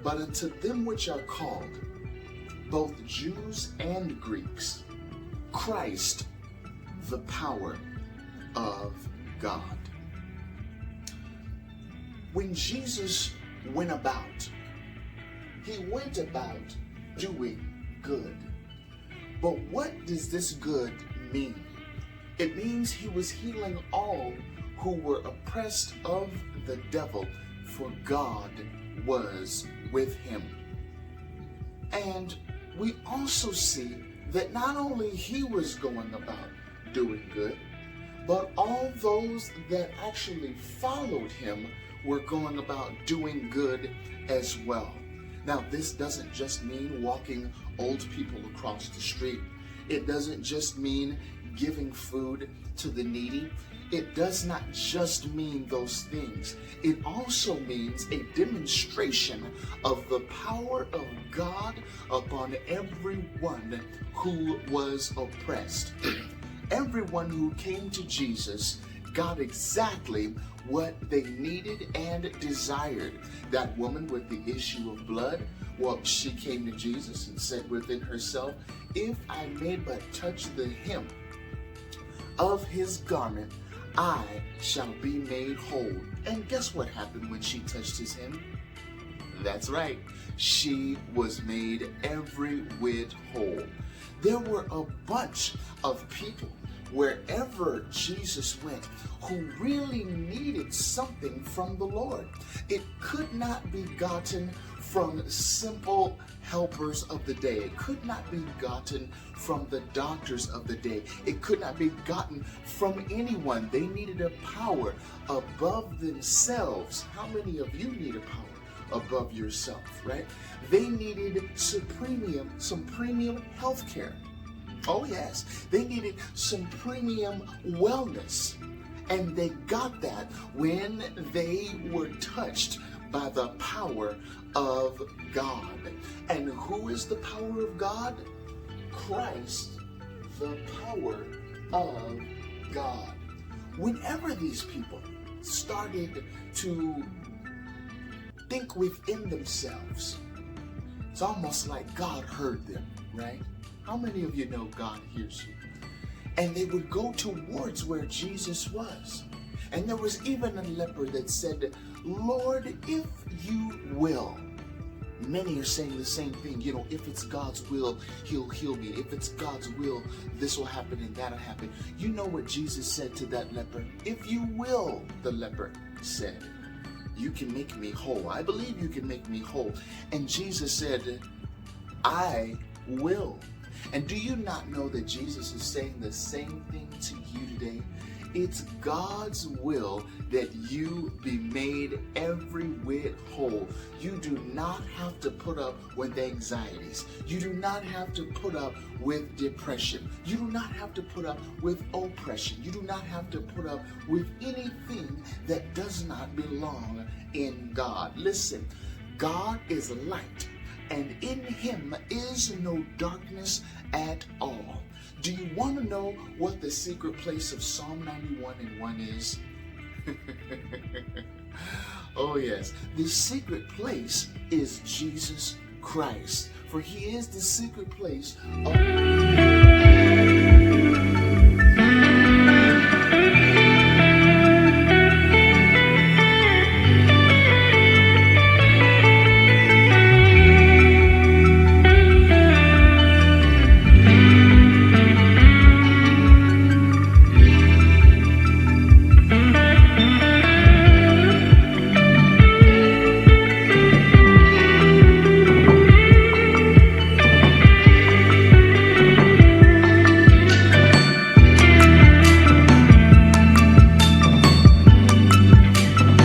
But unto them which are called, both Jews and Greeks, Christ, the power of God. When Jesus went about, he went about doing good. But what does this good mean? It means he was healing all who were oppressed of the devil, for God was with him. And we also see that not only he was going about doing good, but all those that actually followed him were going about doing good as well. Now, this doesn't just mean walking old people across the street. It doesn't just mean giving food to the needy. It does not just mean those things. It also means a demonstration of the power of God upon everyone who was oppressed. Everyone who came to Jesus got exactly what they needed and desired. That woman with the issue of blood, well, she came to Jesus and said within herself, if I may but touch the hem of his garment, I shall be made whole. And guess what happened when she touched his hem? That's right, she was made every whit whole. There were a bunch of people wherever Jesus went who really needed something from the Lord. It could not be gotten from simple helpers of the day. It could not be gotten from the doctors of the day. It could not be gotten from anyone. They needed a power above themselves. How many of you need a power above yourself, right? They needed some premium health care. Oh yes, they needed some premium wellness. And they got that when they were touched by the power of God. And who is the power of God? Christ, the power of God. Whenever these people started to think within themselves, it's almost like God heard them, right? How many of you know God hears you? And they would go towards where Jesus was. And there was even a leper that said, Lord, if you will. Many are saying the same thing. You know, if it's God's will, he'll heal me. If it's God's will, this will happen and that'll happen. You know what Jesus said to that leper? If you will, the leper said, you can make me whole. I believe you can make me whole. And Jesus said, I will. And do you not know that Jesus is saying the same thing to you today? It's God's will that you be made every whit whole. You do not have to put up with anxieties. You do not have to put up with depression. You do not have to put up with oppression. You do not have to put up with anything that does not belong in God. Listen, God is light, and in him is no darkness at all. Do you want to know what the secret place of Psalm 91:1 is? Oh yes, the secret place is Jesus Christ, for he is the secret place of